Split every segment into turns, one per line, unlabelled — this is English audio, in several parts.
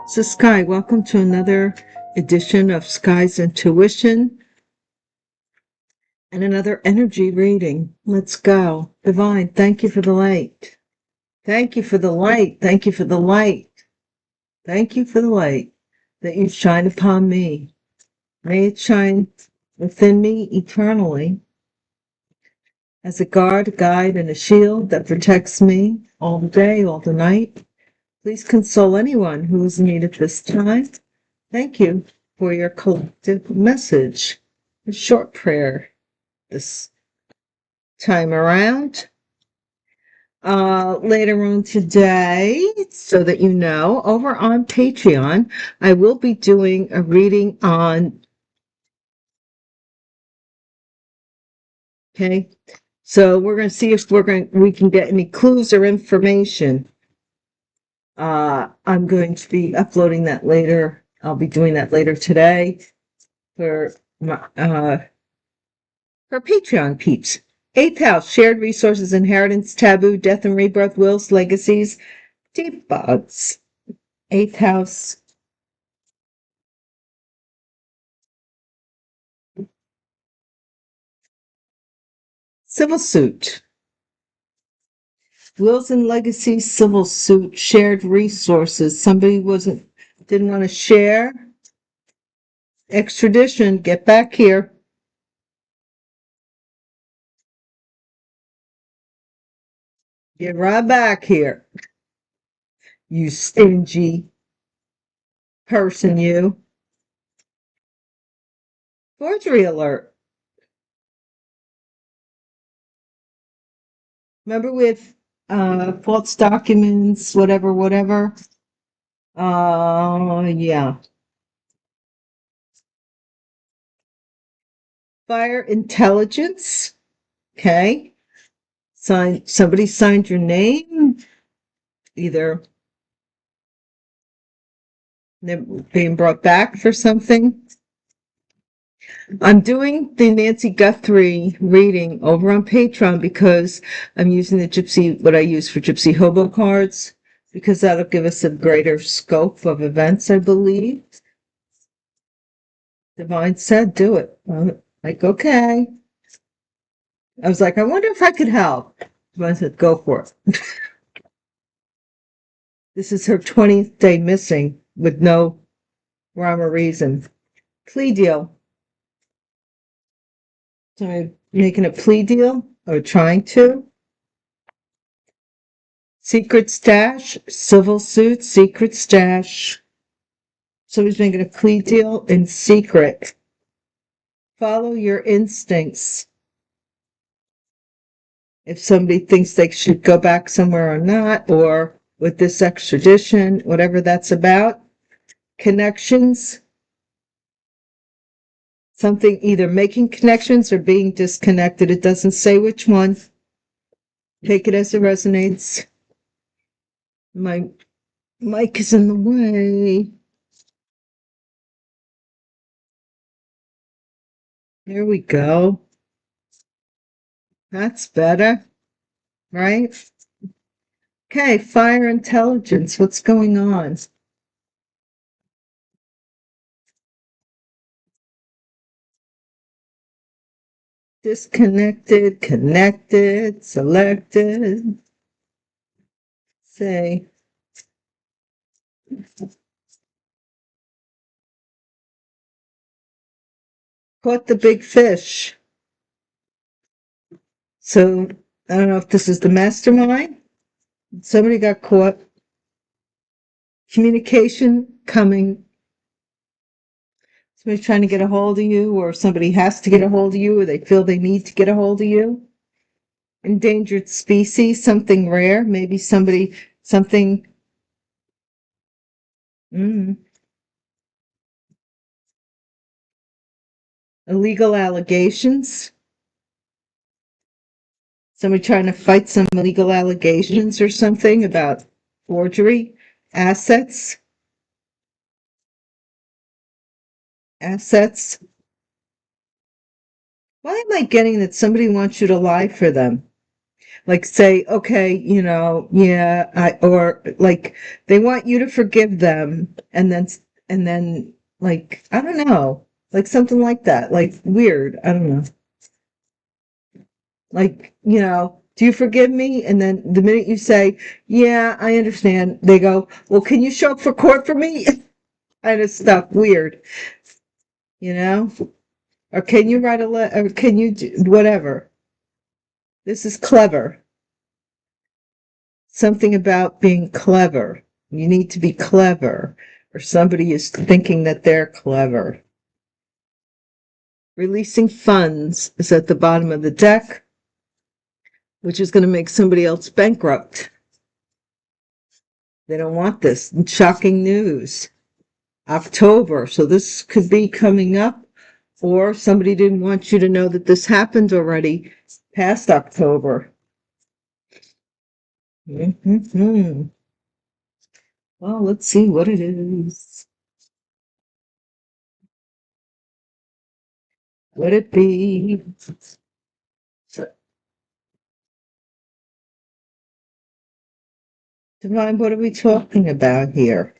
So Sky, welcome to another edition of Sky's Intuition and another energy reading. Let's go. Divine, thank you for the light. Thank you for the light. Thank you for the light. Thank you for the light that you shine upon me. May it shine within me eternally as a guard, a guide, and a shield that protects me all the day, all the night. Please console anyone who is in need at this time. Thank you for your collective message. A short prayer this time around. Later on today, so that you know, over on Patreon, I will be doing a reading on, okay? So we're going to see if we can get any clues or information. I'm going to be uploading that later. I'll be doing that later today for my, for Patreon peeps. Eighth house, shared resources, inheritance, taboo, death and rebirth, wills, legacies, deep thoughts. Eighth house. Civil suit. Wills and legacies, civil suit, shared resources. Somebody didn't want to share. Extradition, get back here. Get right back here. You stingy person, you. Forgery alert. Remember with false documents, whatever. Yeah. Fire intelligence. Okay. Somebody signed your name. Either they're being brought back for something. I'm doing the Nancy Guthrie reading over on Patreon because I'm using the Gypsy, what I use for Gypsy Hobo cards, because that'll give us a greater scope of events, I believe. Divine said, do it. Like, okay. I was like, I wonder if I could help. Divine said, go for it. This is her 20th day missing with no rhyme or reason. Plea deal. So I'm making a plea deal or trying to. Secret stash, civil suit, secret stash. Somebody's making a plea deal in secret. Follow your instincts. If somebody thinks they should go back somewhere or not, or with this extradition, whatever that's about. Connections. Something either making connections or being disconnected. It doesn't say which one. Take it as it resonates. My mic is in the way. There we go. That's better, right? Okay, fire intelligence. What's going on? Disconnected, connected, selected. Say, caught the big fish. So, I don't know if this is the mastermind. Somebody got caught. Communication coming. Somebody's trying to get a hold of you, or somebody has to get a hold of you, or they feel they need to get a hold of you. Endangered species, something rare, maybe something. Illegal allegations. Somebody trying to fight some illegal allegations or something about forgery. Assets. Why am I getting that somebody wants you to lie for them? Like say, okay, yeah, or like they want you to forgive them, and then like I don't know, like something like that, like weird. I don't know. Like, do you forgive me? And then the minute you say, yeah, I understand, they go, well, can you show up for court for me? Kind of stuff, weird, you know? Or can you write a letter? Or can you do whatever? This is clever. Something about being clever. You need to be clever, or somebody is thinking that they're clever. Releasing funds is at the bottom of the deck, which is going to make somebody else bankrupt. They don't want this. Shocking news. October. So this could be coming up, or somebody didn't want you to know that this happened already past October. Mm-hmm. Well, let's see what it is. Would it be? Divine, what are we talking about here?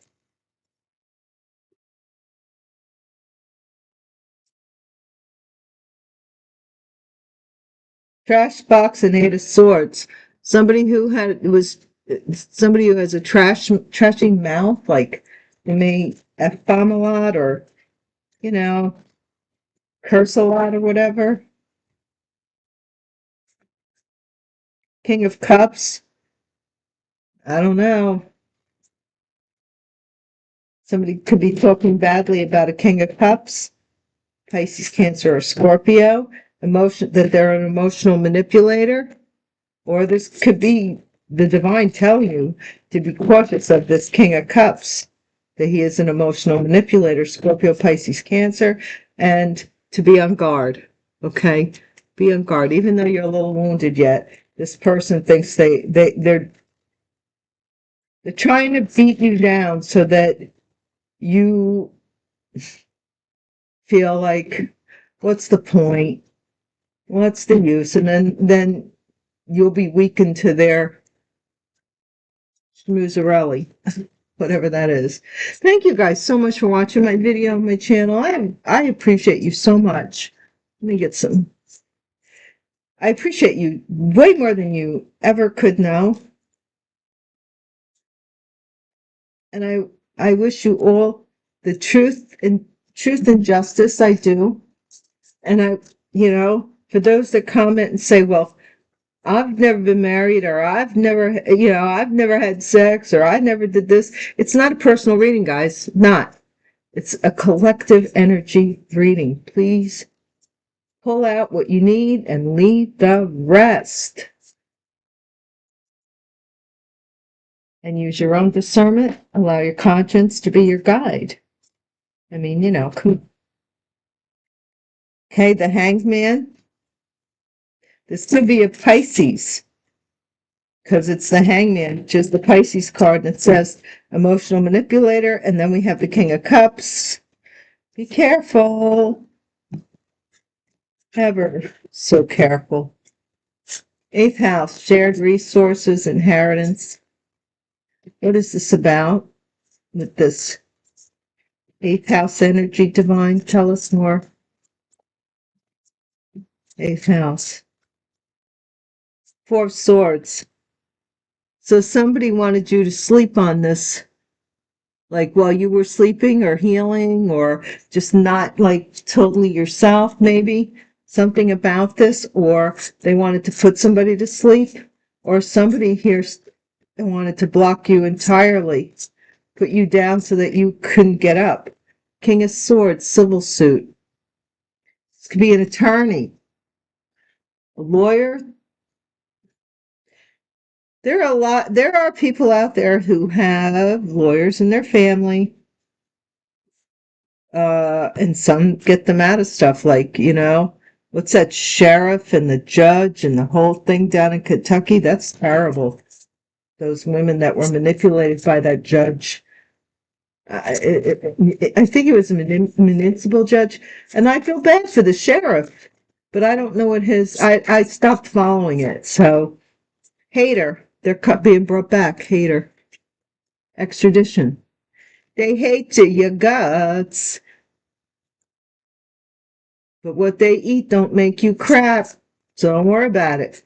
Trash box and 8 of swords. Somebody who has a trashy mouth, like they may F-bomb a lot or, curse a lot or whatever. King of Cups. I don't know. Somebody could be talking badly about a King of Cups. Pisces, Cancer, or Scorpio. That they're an emotional manipulator. Or this could be the divine telling you to be cautious of this King of Cups, that he is an emotional manipulator, Scorpio, Pisces, Cancer, and to be on guard. Okay? Be on guard. Even though you're a little wounded yet, this person thinks they're trying to beat you down so that you feel like, what's the point? What's the use? And then you'll be weakened to their schmoozerelli, whatever that is. Thank you guys so much for watching my video on my channel. I appreciate you so much. Let me get some. I appreciate you way more than you ever could know. And I wish you all the truth and justice. I do. And for those that comment and say, well, I've never been married, or I've never had sex, or I never did this. It's not a personal reading, guys. Not. It's a collective energy reading. Please pull out what you need and leave the rest. And use your own discernment. Allow your conscience to be your guide. I mean, okay, the Hanged Man. This could be a Pisces, because it's the Hangman, which is the Pisces card, and it says emotional manipulator, and then we have the King of Cups. Be careful. Ever so careful. 8th house, shared resources, inheritance. What is this about with this 8th house energy, divine? Tell us more. 8th house. 4 of Swords. So somebody wanted you to sleep on this, like while you were sleeping or healing, or just not like totally yourself, maybe. Something about this, or they wanted to put somebody to sleep, or somebody here wanted to block you entirely, put you down so that you couldn't get up. King of Swords, civil suit. This could be an attorney, a lawyer. There are people out there who have lawyers in their family, and some get them out of stuff, like, what's that sheriff and the judge and the whole thing down in Kentucky? That's terrible. Those women that were manipulated by that judge. I think it was a municipal judge, and I feel bad for the sheriff, but I don't know what I stopped following it, so Hater. They're being brought back. Hater. Extradition. They hate to your guts. But what they eat don't make you crap. So don't worry about it.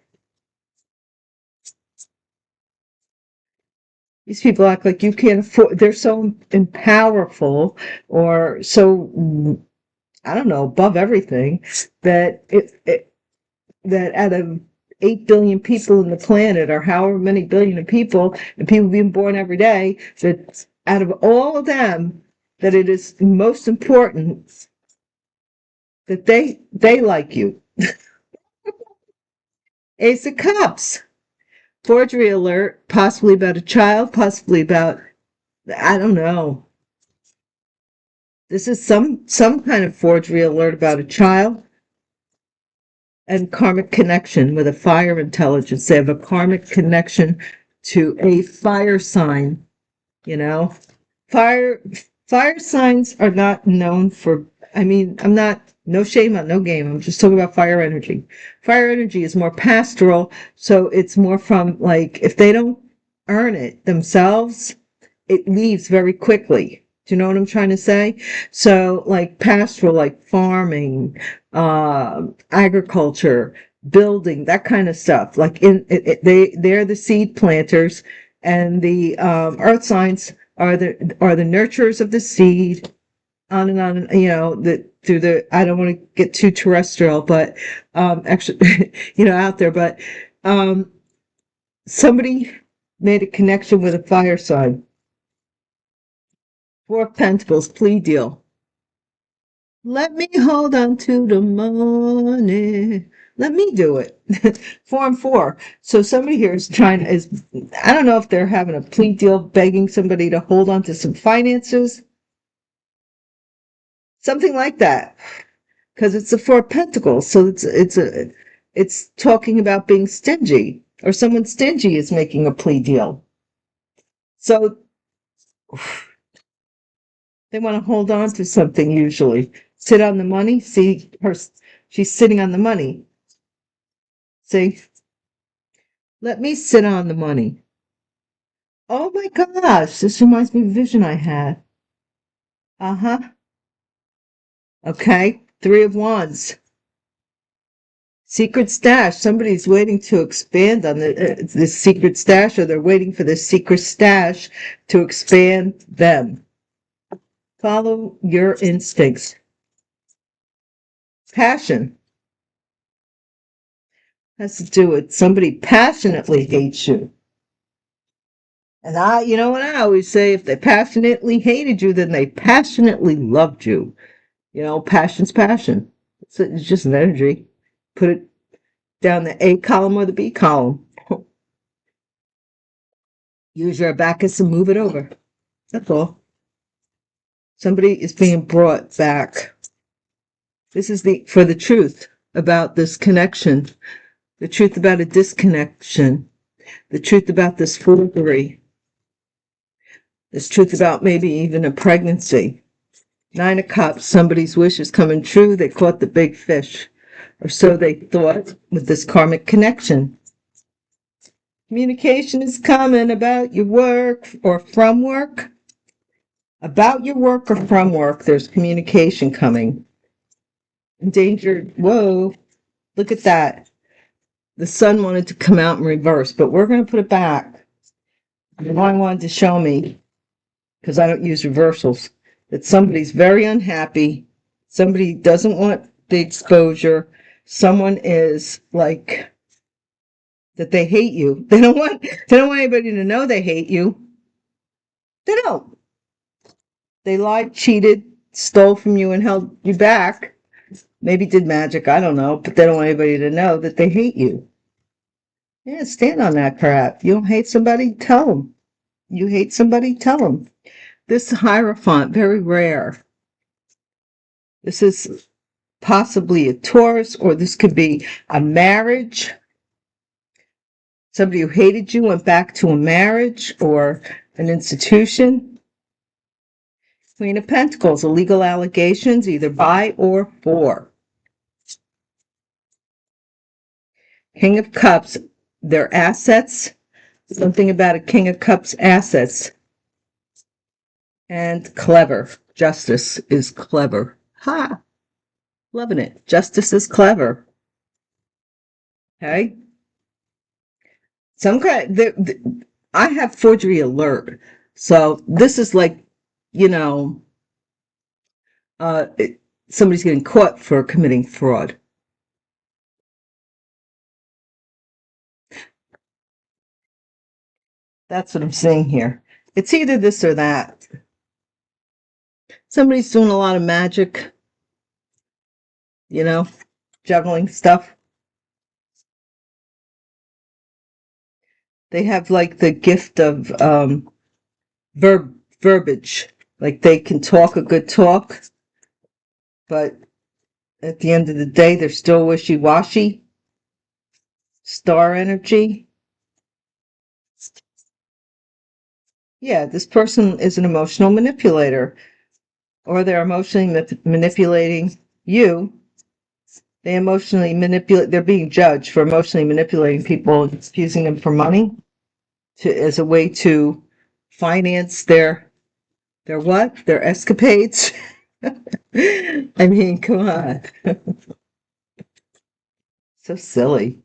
These people act like you can't afford, they're so powerful or so, I don't know, above everything that that out of 8 billion people in the planet, or however many billion of people, and people being born every day, that out of all of them, that it is most important that they like you. Ace of Cups. Forgery alert, possibly about a child, possibly about, I don't know. This is some kind of forgery alert about a child. And karmic connection with a fire intelligence. They have a karmic connection to a fire sign, you know. Fire signs are not known for, I mean, I'm not, no shame on no game. I'm just talking about fire energy. Fire energy is more pastoral, so it's more from, like, if they don't earn it themselves, it leaves very quickly. Do you know what I'm trying to say? So, like pastoral, like farming, agriculture, building, that kind of stuff. Like they're the seed planters, and the earth signs are the nurturers of the seed. On and on, you know, through the. I don't want to get too terrestrial, but actually, you know, out there. But somebody made a connection with a fire sign. Four of Pentacles, plea deal. Let me hold on to the money. Let me do it. 4 and 4. So somebody here is I don't know if they're having a plea deal, begging somebody to hold on to some finances. Something like that. Because it's the 4 of Pentacles. So it's talking about being stingy. Or someone stingy is making a plea deal. So they want to hold on to something usually. Sit on the money. See her, she's sitting on the money. See? Let me sit on the money. Oh my gosh, this reminds me of a vision I had. Uh-huh. Okay. 3 of Wands. Secret stash. Somebody's waiting to expand on this secret stash, or they're waiting for the secret stash to expand them. Follow your instincts. Passion has to do with somebody passionately hates you. And you know what I always say, if they passionately hated you, then they passionately loved you. You know, passion's passion. It's just an energy. Put it down the A column or the B column. Use your abacus and move it over. That's all. Somebody is being brought back. This is for the truth about this connection. The truth about a disconnection. The truth about this forgery. This truth about maybe even a pregnancy. 9 of Cups, somebody's wish is coming true. They caught the big fish. Or so they thought with this karmic connection. Communication is coming about your work or from work. About your work or from work, there's communication coming. Endangered, whoa, look at that. The sun wanted to come out in reverse, but we're going to put it back. The one wanted to show me, because I don't use reversals, that somebody's very unhappy. Somebody doesn't want the exposure. Someone is like, that they hate you. They don't want anybody to know they hate you. They don't. They lied, cheated, stole from you, and held you back. Maybe did magic, I don't know, but they don't want anybody to know that they hate you. Yeah, stand on that crap. You don't hate somebody, tell them. You hate somebody, tell them. This Hierophant, very rare. This is possibly a Taurus, or this could be a marriage. Somebody who hated you went back to a marriage or an institution. Queen of Pentacles, illegal allegations, either by or for. King of Cups, their assets. Something about a King of Cups assets. And clever. Justice is clever. Ha! Loving it. Justice is clever. Okay? Some kind. I have forgery alert. So this is like, you know, somebody's getting caught for committing fraud. That's what I'm saying here. It's either this or that. Somebody's doing a lot of magic, you know, juggling stuff. They have like the gift of verbiage. Like they can talk a good talk, but at the end of the day, they're still wishy-washy. Star energy. Yeah, this person is an emotional manipulator, or they're emotionally manipulating you. They emotionally manipulate. They're being judged for emotionally manipulating people, using them for money as a way to finance their what? Their escapades. I mean, come on. So silly.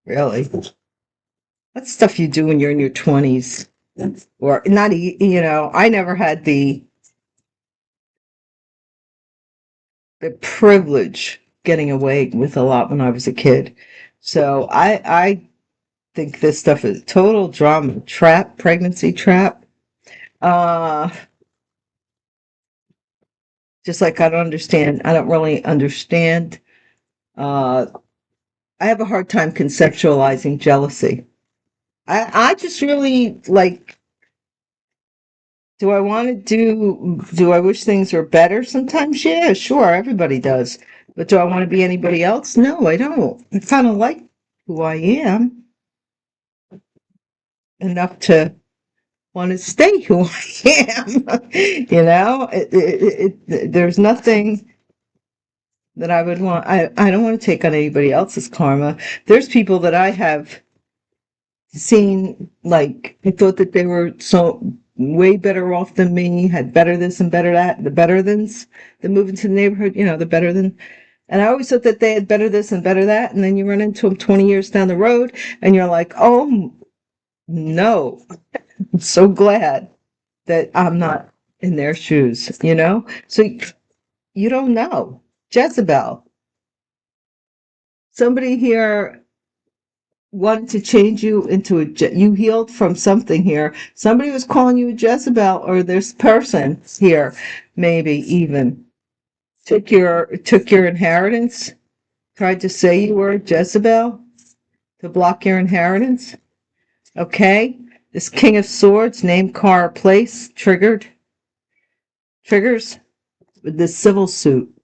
Really. That's stuff you do when you're in your 20s. Or not, I never had the privilege getting away with a lot when I was a kid. So I think this stuff is total drama trap, pregnancy trap. Just like I don't really understand. I have a hard time conceptualizing jealousy. I just really like, do I wish things were better sometimes? Yeah, sure, everybody does. But do I want to be anybody else? No, I don't. I kind of like who I am enough to want to stay who I am. There's nothing that I would want. I don't want to take on anybody else's karma. There's people that I have seen, like, I thought that they were so way better off than me, had better this and better that, the better thans that move into the neighborhood, the better than. And I always thought that they had better this and better that. And then you run into them 20 years down the road and you're like, oh, no, I'm so glad that I'm not in their shoes, So you don't know. Jezebel. Somebody here wanted to change you into you healed from something here. Somebody was calling you a Jezebel, or this person here, maybe even took your inheritance, tried to say you were a Jezebel to block your inheritance. Okay, this King of Swords, name, car, place, triggers with this civil suit.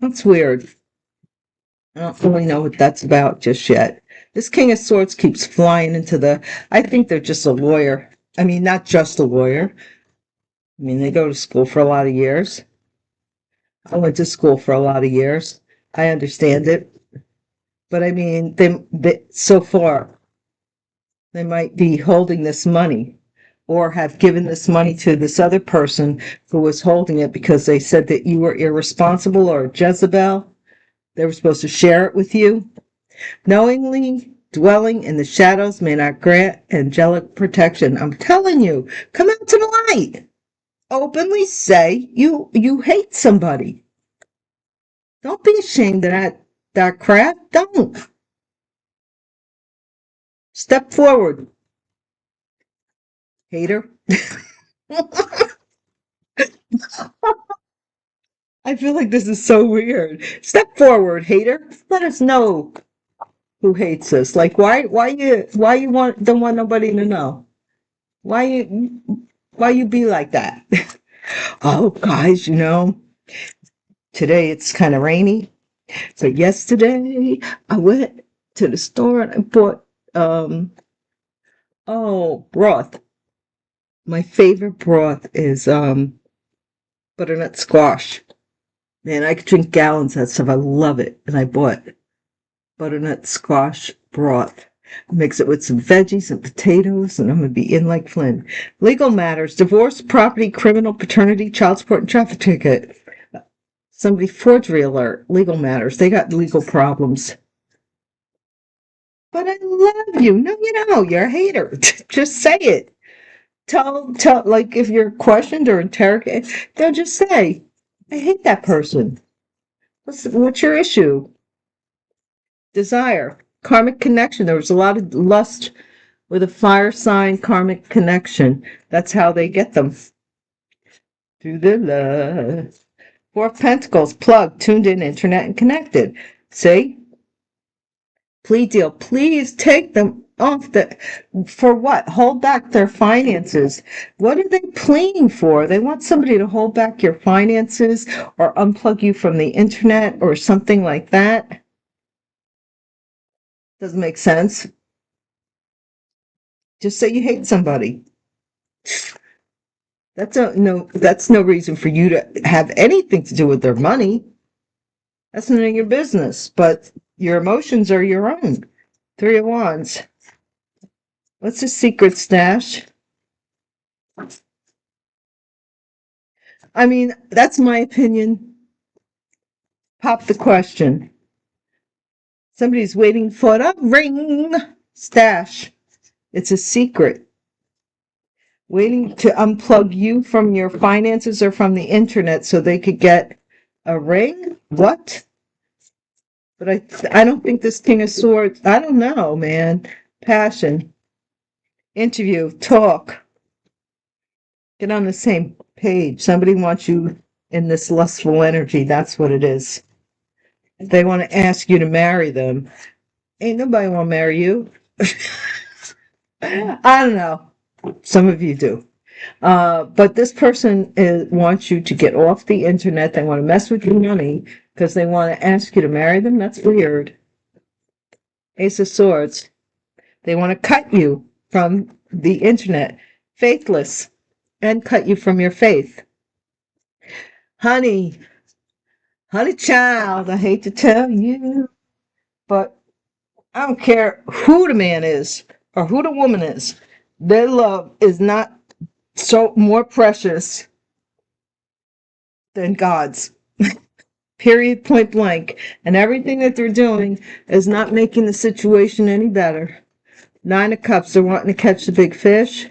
That's weird. I don't really know what that's about just yet. This King of Swords keeps flying into I think they're just a lawyer. I mean, not just a lawyer. I mean, they go to school for a lot of years. I went to school for a lot of years. I understand it. But I mean, so far, they might be holding this money or have given this money to this other person who was holding it because they said that you were irresponsible or a Jezebel. They were supposed to share it with you. Knowingly dwelling in the shadows may not grant angelic protection. I'm telling you, come out to the light. Openly say you hate somebody. Don't be ashamed of that crap. Don't. Step forward, hater. I feel like this is so weird. Step forward, hater. Let us know who hates us. Like, why you don't want nobody to know? Why you be like that? Oh, guys, today it's kind of rainy. So yesterday I went to the store and I bought broth. My favorite broth is butternut squash. Man, I could drink gallons of that stuff. I love it. And I bought butternut squash broth. Mix it with some veggies and potatoes, and I'm going to be in like Flynn. Legal matters, divorce, property, criminal, paternity, child support, and traffic ticket. Somebody, forgery alert, legal matters. They got legal problems. But I love you. No, you don't. You're a hater. Just say it. Tell, like if you're questioned or interrogated, they'll just say, I hate that person. What's your issue? Desire, karmic connection. There was a lot of lust with a fire sign karmic connection. That's how they get them. Through the love. Four of Pentacles, plugged, tuned in, internet, and connected. See? Plea deal. Please take them off for what? Hold back their finances. What are they pleading for? They want somebody to hold back your finances or unplug you from the internet or something like that. Doesn't make sense. Just say you hate somebody. That's no reason for you to have anything to do with their money. That's none of your business, but your emotions are your own. Three of Wands. What's a secret stash? I mean, that's my opinion. Pop the question. Somebody's waiting for the ring. Stash. It's a secret. Waiting to unplug you from your finances or from the internet so they could get a ring? What? But I don't think this King of Swords, I don't know, man. Passion. Interview. Talk. Get on the same page. Somebody wants you in this lustful energy. That's what it is. They want to ask you to marry them. Ain't nobody want to marry you. I don't know. Some of you do. But this person wants you to get off the internet. They want to mess with your money because they want to ask you to marry them. That's weird. Ace of Swords. They want to cut you from the internet. Faithless. And cut you from your faith. Honey child, I hate to tell you, but I don't care who the man is or who the woman is. Their love is not so more precious than God's. Period, point blank. And everything that they're doing is not making the situation any better. Nine of Cups, they're wanting to catch the big fish.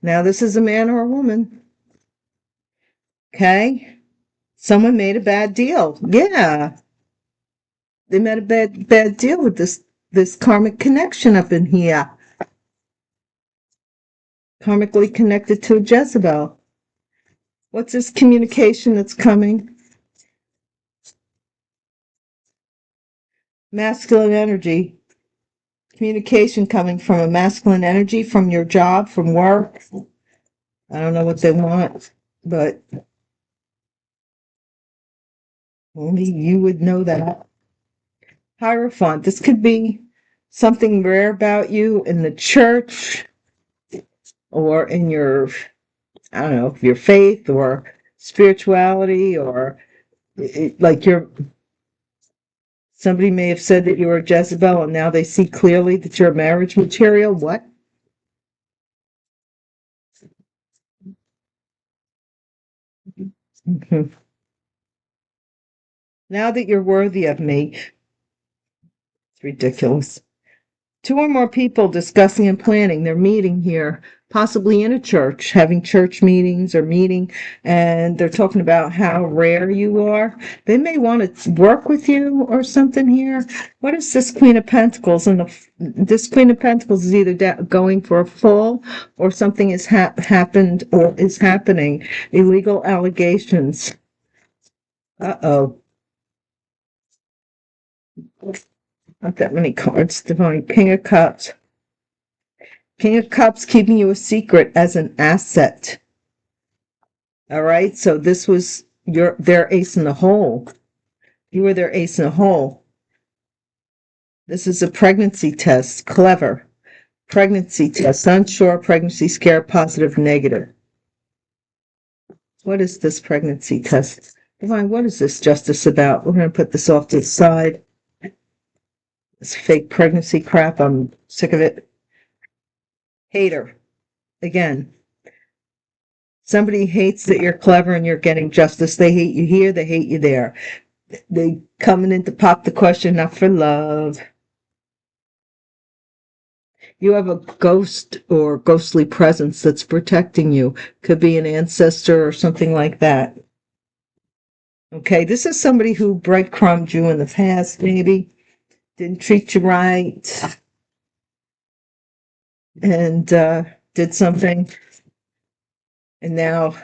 Now this is a man or a woman. Okay? Someone made a bad deal. Yeah. They made a bad deal with this karmic connection up in here. Karmically connected to a Jezebel. What's this communication that's coming? Masculine energy. Communication coming from a masculine energy, from your job, from work. I don't know what they want, but only you would know that. Hierophant. This could be something rare about you in the church or in your, I don't know, your faith or spirituality, or like somebody may have said that you were a Jezebel and now they see clearly that you're marriage material. What? Mm-hmm. Now that you're worthy of me. It's ridiculous. Two or more people discussing and planning. They're meeting here, possibly in a church, having church meetings or meeting, and they're talking about how rare you are. They may want to work with you or something here. What is this Queen of Pentacles? And this Queen of Pentacles is either going for a fall or something has happened or is happening. Illegal allegations. Uh-oh. Not that many cards. Divine King of Cups. King of Cups keeping you a secret as an asset. All right, so this was their ace in the hole. You were their ace in the hole. This is a pregnancy test. Clever. Pregnancy test. Unsure, pregnancy scare, positive, negative. What is this pregnancy test? Divine, what is this justice about? We're going to put this off to the side. This fake pregnancy crap, I'm sick of it. Hater. Again. Somebody hates that you're clever and you're getting justice. They hate you here, they hate you there. They coming in to pop the question, not for love. You have a ghost or ghostly presence that's protecting you. Could be an ancestor or something like that. Okay, this is somebody who breadcrumbed you in the past, maybe. Didn't treat you right. And did something. And now,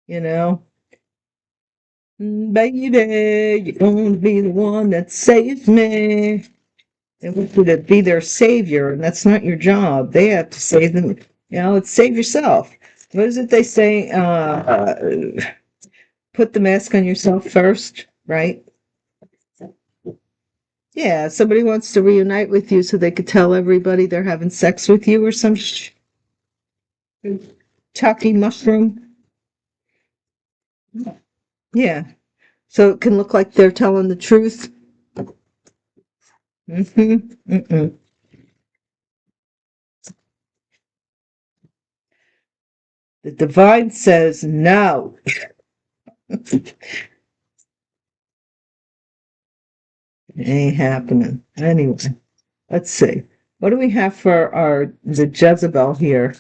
you know, baby, you're going to be the one that saves me. They want you to be their savior, and that's not your job. They have to save them. You know, it's save yourself. What is it they say? Put the mask on yourself first, right? Yeah, somebody wants to reunite with you so they could tell everybody they're having sex with you or some chalky mushroom. Yeah, so it can look like they're telling the truth. The divine says no. It ain't happening. Anyway, let's see. What do we have for the Jezebel here?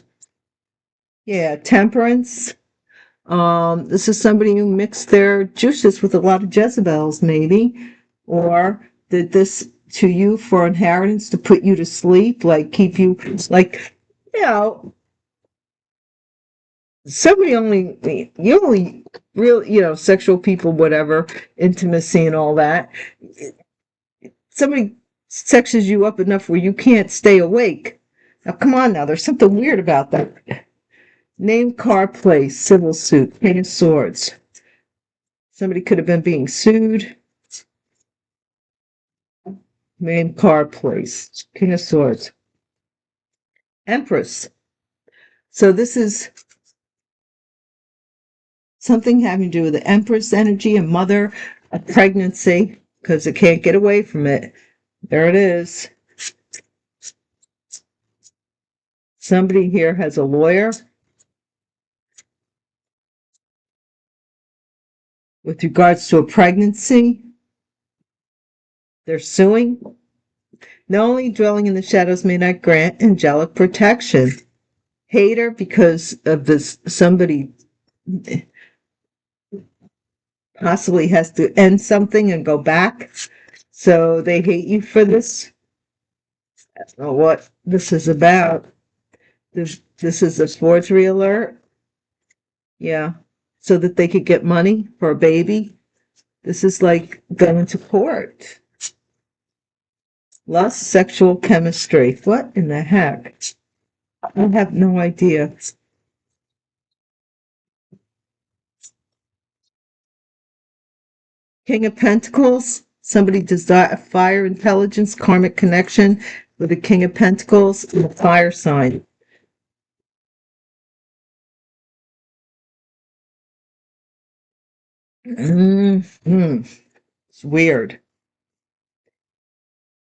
Yeah, temperance. This is somebody who mixed their juices with a lot of Jezebels, maybe, or did this to you for inheritance to put you to sleep, like keep you, like, you know, somebody you only really, sexual people, whatever, intimacy and all that. Somebody sexes you up enough where you can't stay awake. Now, come on now, there's something weird about that. Name, car, place, civil suit, King of Swords. Somebody could have been being sued. Name, car, place, King of Swords. Empress. So this is something having to do with the Empress energy, a mother, a pregnancy, because it can't get away from it. There it is. Somebody here has a lawyer. With regards to a pregnancy, they're suing. Not only dwelling in the shadows may not grant angelic protection. Hater because of this, somebody possibly has to end something and go back. So they hate you for this. I don't know what this is about. This is a forgery alert. Yeah. So that they could get money for a baby. This is like going to court. Lust, sexual chemistry. What in the heck? I have no idea. King of Pentacles. Somebody desire fire intelligence, karmic connection with the King of Pentacles and a fire sign. It's weird.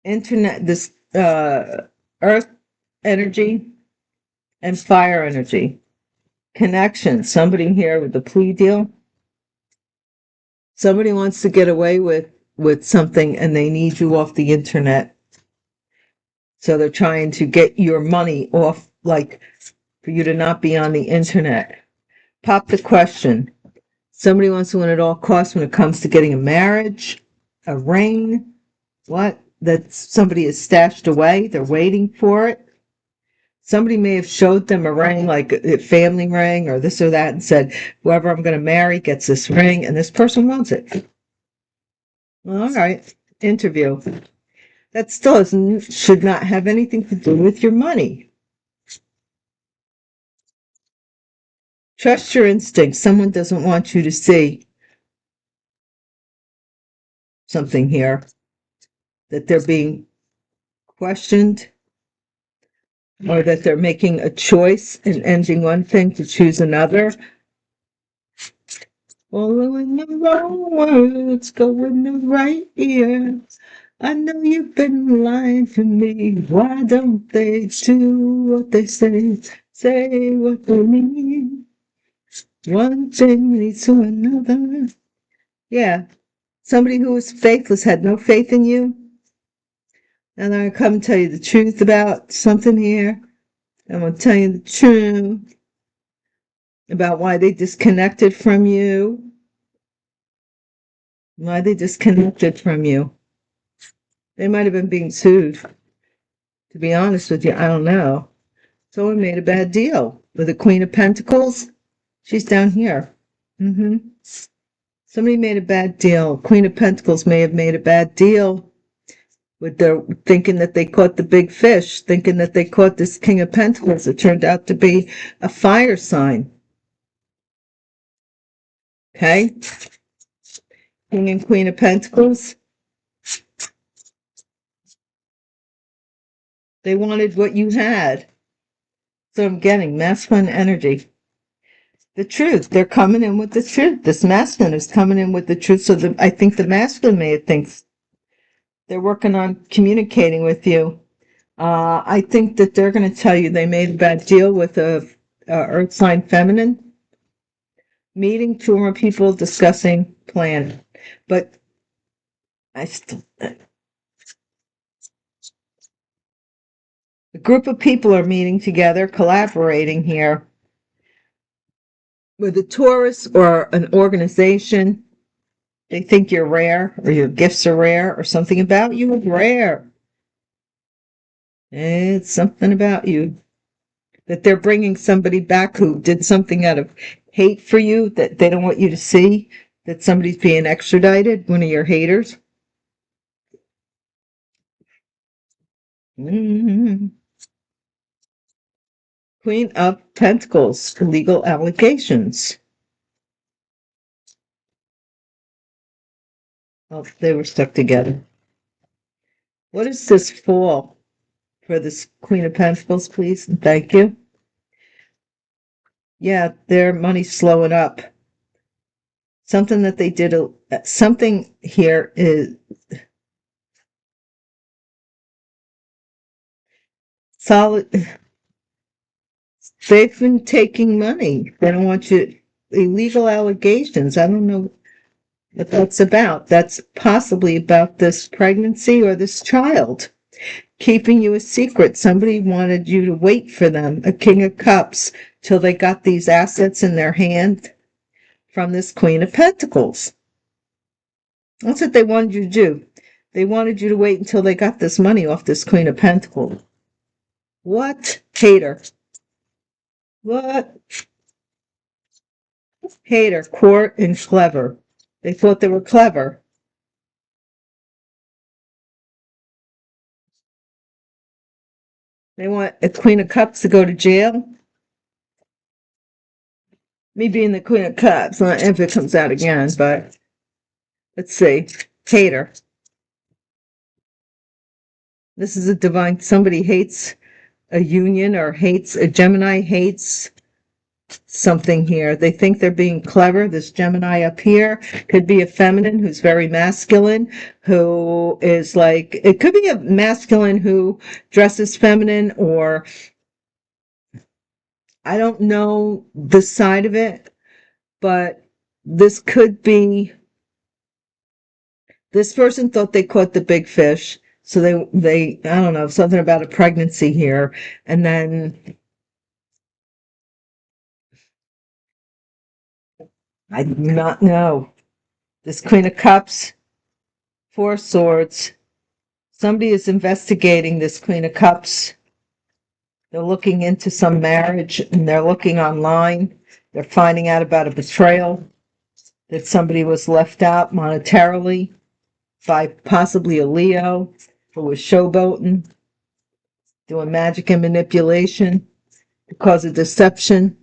Internet, this earth energy and fire energy. Connection. Somebody here with the plea deal. Somebody wants to get away with something and they need you off the internet. So they're trying to get your money off, like for you to not be on the internet. Pop the question. Somebody wants to win at all costs when it comes to getting a marriage, a ring, what? That somebody is stashed away. They're waiting for it. Somebody may have showed them a ring, like a family ring or this or that, and said, whoever I'm going to marry gets this ring, and this person wants it. Well, all right. Interview. That still should not have anything to do with your money. Trust your instincts. Someone doesn't want you to see something here, that they're being questioned or that they're making a choice and ending one thing to choose another. Following the wrong words, go in the right ear. I know you've been lying to me. Why don't they do what they say what they mean? One thing leads to another. Yeah, somebody who was faithless, had no faith in you. And I'm going to come and tell you the truth about something here. I'm going to tell you the truth about why they disconnected from you. Why they disconnected from you. They might have been being sued. To be honest with you, I don't know. Someone made a bad deal with the Queen of Pentacles. She's down here. Somebody made a bad deal. Queen of Pentacles may have made a bad deal with their thinking that they caught the big fish, thinking that they caught this King of Pentacles. It turned out to be a fire sign. Okay? King and Queen of Pentacles. They wanted what you had. So I'm getting masculine energy. The truth. They're coming in with the truth. This masculine is coming in with the truth. So I think the masculine may think they're working on communicating with you. I think that they're going to tell you they made a bad deal with a earth sign feminine. Meeting two or more people discussing plan. But a group of people are meeting together, collaborating here with a Taurus or an organization. They think you're rare, or your gifts are rare, or something about you is rare. It's something about you. That they're bringing somebody back who did something out of hate for you that they don't want you to see. That somebody's being extradited, one of your haters. Queen of Pentacles, legal allegations. Oh, they were stuck together. What is this for this Queen of Pentacles, please? Thank you. Yeah, their money's slowing up. Something that they did, something here is solid. They've been taking money. They don't want you, illegal allegations. I don't know what that's about. That's possibly about this pregnancy or this child. Keeping you a secret. Somebody wanted you to wait for them, a King of Cups, till they got these assets in their hand from this Queen of Pentacles. That's what they wanted you to do. They wanted you to wait until they got this money off this Queen of Pentacles. What? Hater. What? Hater, court, and clever. They thought they were clever. They want a Queen of Cups to go to jail. Me being the Queen of Cups, if it comes out again, but let's see. Hater. This is a divine, somebody hates a union or hates, a Gemini hates something here. They think they're being clever. This Gemini up here could be a feminine who's very masculine, who is like, it could be a masculine who dresses feminine, or I don't know the side of it, but this could be, this person thought they caught the big fish. So they, I don't know, something about a pregnancy here. And then I do not know. This Queen of Cups, Four of Swords. Somebody is investigating this Queen of Cups. They're looking into some marriage, and they're looking online. They're finding out about a betrayal, that somebody was left out monetarily by possibly a Leo who was showboating, doing magic and manipulation to cause a deception,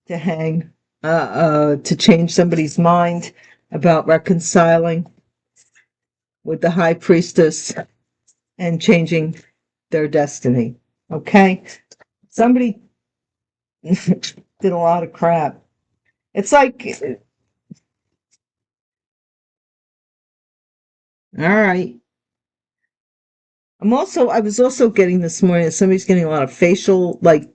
to hang, to change somebody's mind about reconciling with the High Priestess and changing their destiny. Okay? Somebody did a lot of crap. It's like, all right, I was also getting this morning that somebody's getting a lot of facial, like,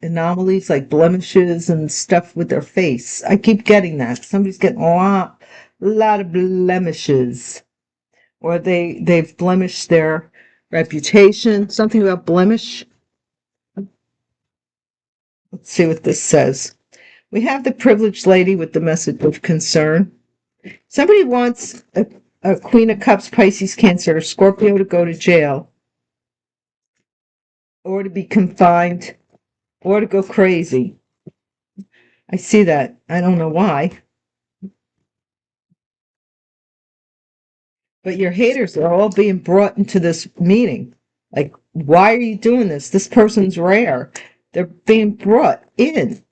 anomalies, like blemishes and stuff with their face. I keep getting that. Somebody's getting a lot of blemishes. Or they've blemished their reputation. Something about blemish. Let's see what this says. We have the privileged lady with the message of concern. Somebody wants a Queen of Cups, Pisces, Cancer, or Scorpio to go to jail, or to be confined, or to go crazy. I see that. I don't know why. But your haters are all being brought into this meeting. Like, why are you doing this? This person's rare. They're being brought in.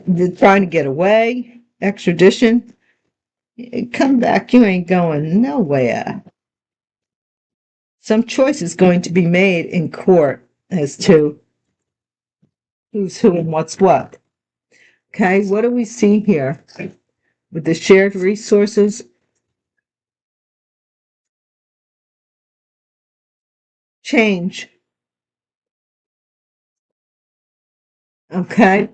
They're trying to get away. Extradition. Come back. You ain't going nowhere. Some choice is going to be made in court as to who's who and what's what. Okay, what do we see here? With the shared resources, change. Okay,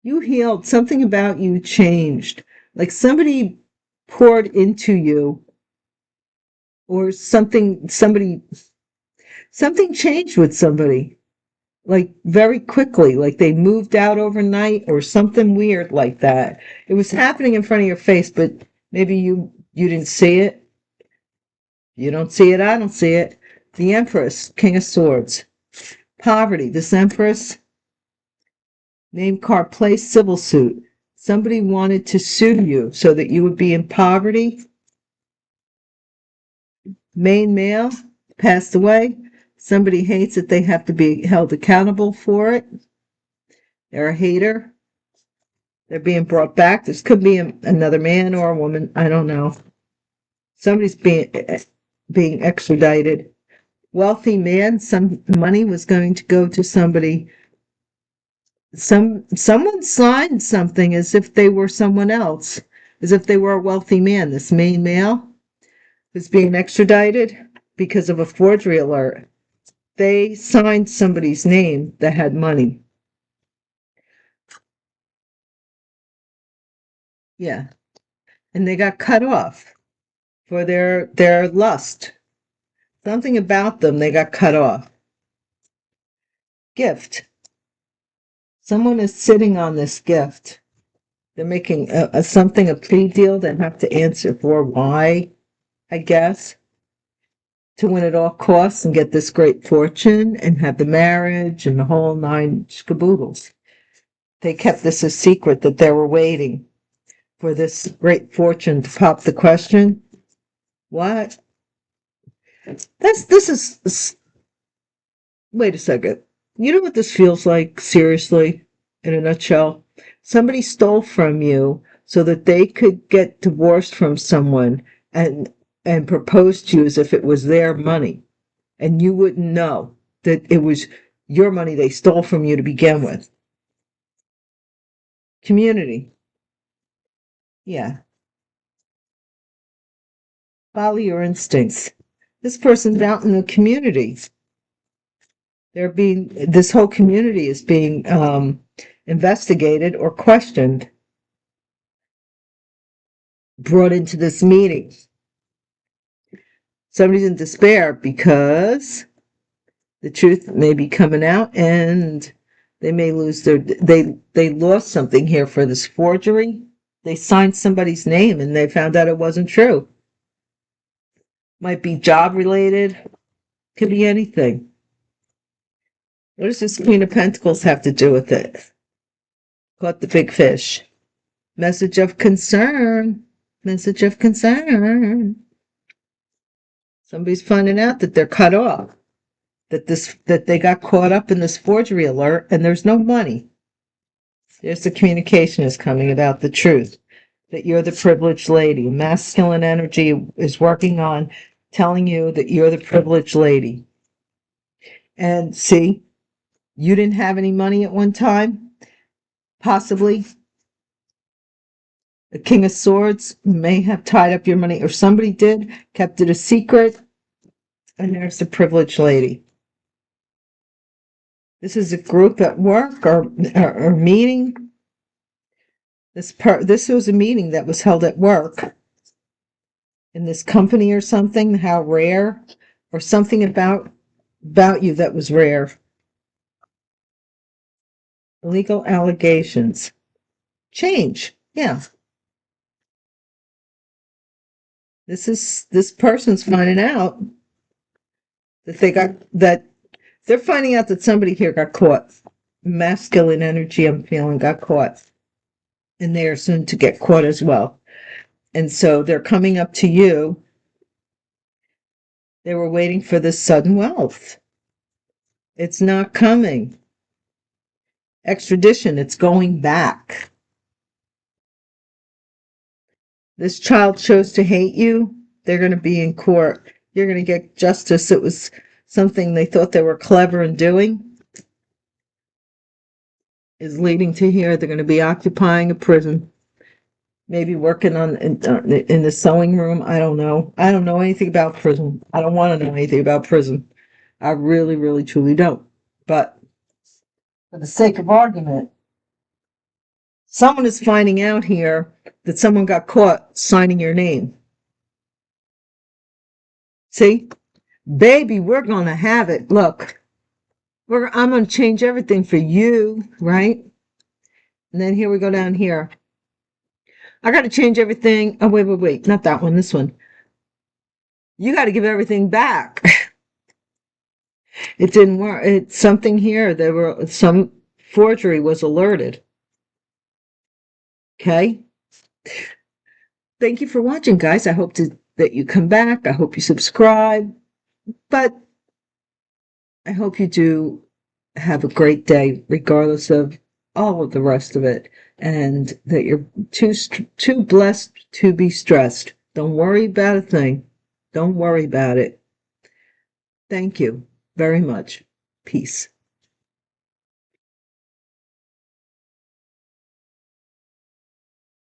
you healed. Something about you changed. Like somebody poured into you, or something changed with somebody, like very quickly, like they moved out overnight or something weird like that. It was happening in front of your face, but maybe you didn't see it. You don't see it, I don't see it. The Empress, King of Swords. Poverty. This Empress, name card, place, civil suit. Somebody wanted to sue you so that you would be in poverty. Main male, passed away. Somebody hates that they have to be held accountable for it. They're a hater. They're being brought back. This could be another man or a woman. I don't know. Somebody's being extradited. Wealthy man. Some money was going to go to somebody. Someone signed something as if they were someone else, as if they were a wealthy man. This main male is being extradited because of a forgery alert. They signed somebody's name that had money. Yeah. And they got cut off for their lust. Something about them, they got cut off. Gift. Someone is sitting on this gift. They're making a plea deal they have to answer for. Why, I guess, to win at all costs and get this great fortune and have the marriage and the whole nine scaboodles. They kept this a secret that they were waiting for this great fortune to pop the question. What? This is, wait a second. You know what this feels like, seriously, in a nutshell? Somebody stole from you so that they could get divorced from someone and propose to you as if it was their money. And you wouldn't know that it was your money they stole from you to begin with. Community. Yeah. Follow your instincts. This person's out in the community. This whole community is being investigated or questioned, brought into this meeting. Somebody's in despair because the truth may be coming out and they may lose they lost something here for this forgery. They signed somebody's name and they found out it wasn't true. Might be job related, could be anything. What does this Queen of Pentacles have to do with it? Caught the big fish. Message of concern. Message of concern. Somebody's finding out that they're cut off. That they got caught up in this forgery alert and there's no money. There's the communication is coming about the truth. That you're the privileged lady. Masculine energy is working on telling you that you're the privileged lady. And see, you didn't have any money at one time, possibly. The King of Swords may have tied up your money, or somebody did, kept it a secret. And there's the privileged lady. This is a group at work or meeting. This was a meeting that was held at work in this company or something. How rare, or something about you that was rare. Legal allegations. Change. Yeah. This person's finding out that they're finding out that somebody here got caught. Masculine energy, I'm feeling, got caught. And they are soon to get caught as well. And so they're coming up to you. They were waiting for this sudden wealth. It's not coming. Extradition, it's going back. This child chose to hate you. They're going to be in court. You're going to get justice. It was something they thought they were clever in doing. Is leading to here. They're going to be occupying a prison. Maybe working in the sewing room. I don't know. I don't know anything about prison. I don't want to know anything about prison. I really, really, truly don't. But for the sake of argument, someone is finding out here that someone got caught signing your name. See? Baby, we're going to have it. Look, I'm going to change everything for you, right? And then here we go down here. I got to change everything. Oh, wait. Not that one. This one. You got to give everything back. It didn't work. It's something here. There were some forgery was alerted. Okay. Thank you for watching, guys. I hope that you come back. I hope you subscribe. But I hope you do have a great day, regardless of all of the rest of it, and that you're too blessed to be stressed. Don't worry about a thing. Don't worry about it. Thank you very much. Peace.